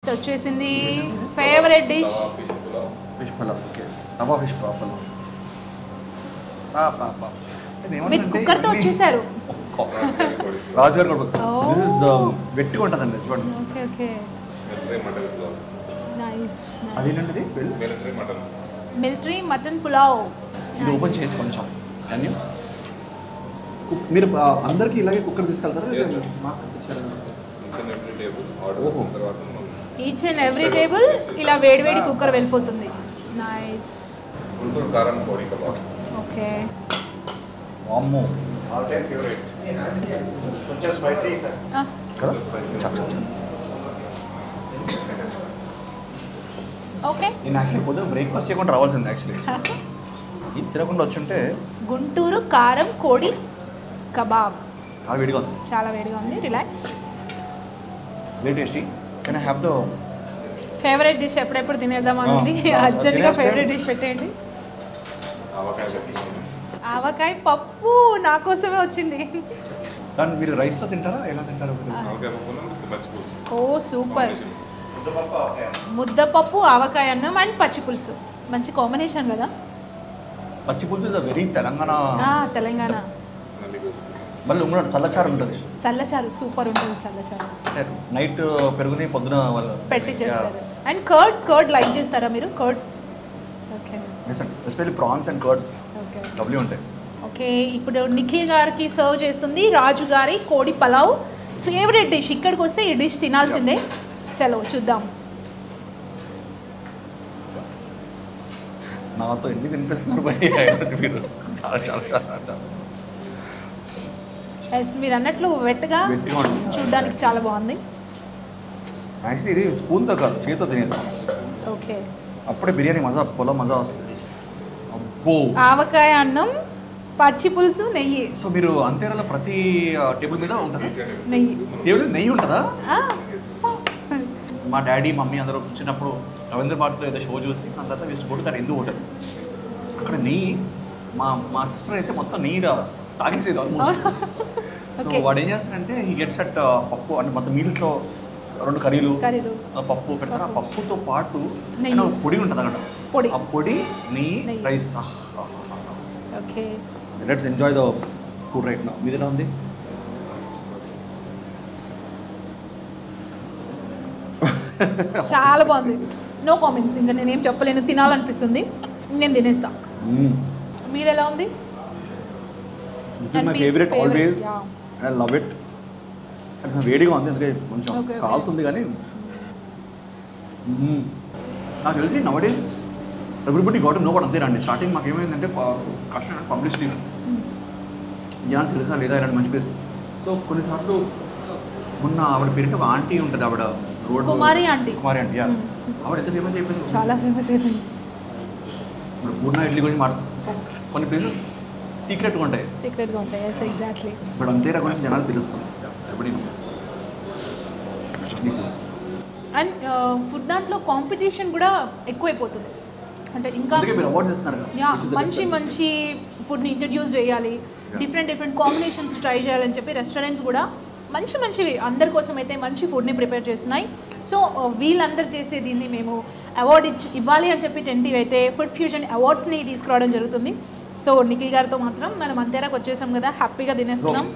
వచ్చేసింది favourite dish fish pulao. Okay, tawa fish pulao. With cooker తో వచ్చేసారు. రాజుగారు దిస్ ఇస్ వెట్టిగా ఉంటుందండి చూడండి. Okay okay nice. అదేంటండి మిలిటరీ మటన్ పులావ్. ఇది ఓపెన్ చేసి కొంచెం కానీ మీరు అందరికీ ఇలాగే కుక్కర్ తీసుకెళ్తారా? ఈచ్ అండ్ ఎవ్రీ టేబుల్ ఇలా వేడివేడి కుక్కర్ వెళ్ళిపోతుంది. నైస్. ఓకే అమ్మో కొంచెం స్పైసీ సార్. ఓకే నేను యాక్చువల్లీ పొద్దున బ్రేక్ఫాస్ట్ చేయకుండా రావాల్సింది. యాక్చువల్లీ ఇది తినకుండా వచ్చుంటే. గుంటూరు కారం కోడి కబాబ్. చాలా వేడిగా ఉంది. చాలా వేడిగా ఉంది. Relax. Very tasty. Can I have the favourite dish ఎప్పుడెప్పుడు తినేద్దామని అర్జెంట్గా ఫేవరెట్ డిష్ పెట్టేయండి. ఆవకాయ పప్పు నా కోసమే వచ్చింది. దాన్ని మీరు రైస్తో తింటారా? ఎలా తింటారు? ఓ సూపర్. ముద్దపప్పు ఆవకాయ అన్నం అండ్ పచ్చి పులుసు. మంచి కాంబినేషన్ కదా. పచ్చి పులుసు ఇస్ వెరీ తెలంగాణ. తెలంగాణ. మళ్ళీ ఇంకోటి సల్లచారు ఉంటుంది. సల్లచారు సూపర్ ఉంటుంది. సల్లచారు నైట్ పెరుగుని పొద్దున వాళ్ళు పెట్టి చేస్తారు. అండ్ కర్డ్ లైక్ చేస్తారా మీరు? Curd. Okay especially prawns and curd okay lovely ఉంటాయి. ఓకే ఇప్పుడు నిఖిల్ గారికి సర్వ్ చేస్తుంది రాజు గారి కోడి పలావ్. Favourite dish. ఇక్కడికి వస్తే ఈ డిష్ తినాల్సిందే. చలో చూద్దాం. నాతో ఎన్ని తినిపిస్తున్నారు మీరు? చాలా చాలా చాలా ఎస్ మీరు అన్నట్లు వెట్గా చూడడానికి చాలా బాగుంది. యాక్చువల్లీ ఇది స్పూన్తో కాదు, చేతితో తినేది. ఓకే అప్పుడే బిర్యానీ మజా, పొలం మజా వస్తుంది. అబ్బో. ఆవకాయ అన్నం, పచ్చి పులుసు, నెయ్యి. సో మీరు అంతేరాలో ప్రతి టేబుల్ మీద ఉంటుందా? నెయ్యి. టేబుల్ నెయ్యి ఉంటుందా? మా డాడీ మమ్మీ అందరూ చిన్నప్పుడు రవీంద్ర భారతిలో ఏదో షో చూసి దాని తర్వాత వేస్ట్ కొట్టు దాని ఎందుకు హోటల్ అక్కడ నెయ్యి. మా సిస్టర్ అయితే మొత్తం నెయ్యి తాగేసేది ఆల్మోస్ట్. సో వాడు ఏం చేస్తాడంటే ఈ గెట్స్ అట్ పప్పు అంటే మొత్తం మీల్స్లో 2 కర్రీలు పప్పు పెడతారు. ఆ పప్పుతో పాటు పొడి ఉంటుంది అక్కడ. ఆ పొడి నెయ్యి rice. Okay let's enjoy the food right now. మీది ఎలా ఉంది? చాలా బాగుంది. No comments. ఇంకా నేనేం చెప్పలేను. తినాలనిపిస్తుంది. నేను తినేస్తా. మీరు ఎలా ఉంది? This is my favourite always and I love it. అది వేడిగా ఉంది అందుకే కొంచెం కాలుతుంది కానీ నాకు తెలిసి nowadays everybody got to know what అంతేనండి. స్టార్టింగ్ మాకు ఏమైందంటే కష్టం పబ్లిసిటీ ఏమని తెలుసా లేదా ఇలాంటి మంచి ప్లేస్. సో కొన్నిసార్లు మొన్న ఆవిడ పేరు ఒక ఆంటీ ఉంటుంది. ఆవిడ రోడ్ కుమారి ఆంటీ. ఆవిడ ఎంత ఫేమస్ అయిపోయింది. చాలా ఫేమస్ అయిపోయింది. ఇప్పుడు పూర్ణ ఇడ్లీ గురించి కొన్ని ప్లేసెస్ సీక్రెట్గా ఉంటాయి. ఎగ్జాక్ట్లీ. బట్ అంతేరా గురించి జనాలు తెలుస్తుంది. అండ్ ఫుడ్ దాంట్లో కాంపిటీషన్ కూడా ఎక్కువైపోతుంది. అంటే ఇంకా మంచి మంచి ఫుడ్ని ఇంట్రడ్యూస్ చేయాలి. డిఫరెంట్ కాంబినేషన్స్ ట్రై చేయాలని చెప్పి రెస్టారెంట్స్ కూడా మంచివి అందరి కోసం అయితే మంచి ఫుడ్ని ప్రిపేర్ చేస్తున్నాయి. సో వీళ్ళందరూ చేసే దీన్ని మేము అవార్డ్ ఇవ్వాలి అని చెప్పి టెంటివ్ అయితే ఫుడ్ ఫ్యూజన్ అవార్డ్స్ని తీసుకురావడం జరుగుతుంది. సో నిఖిల్ గారితో మాత్రం మనం అంతేరాకు వచ్చేసాం కదా, హ్యాపీగా తినేస్తున్నాం.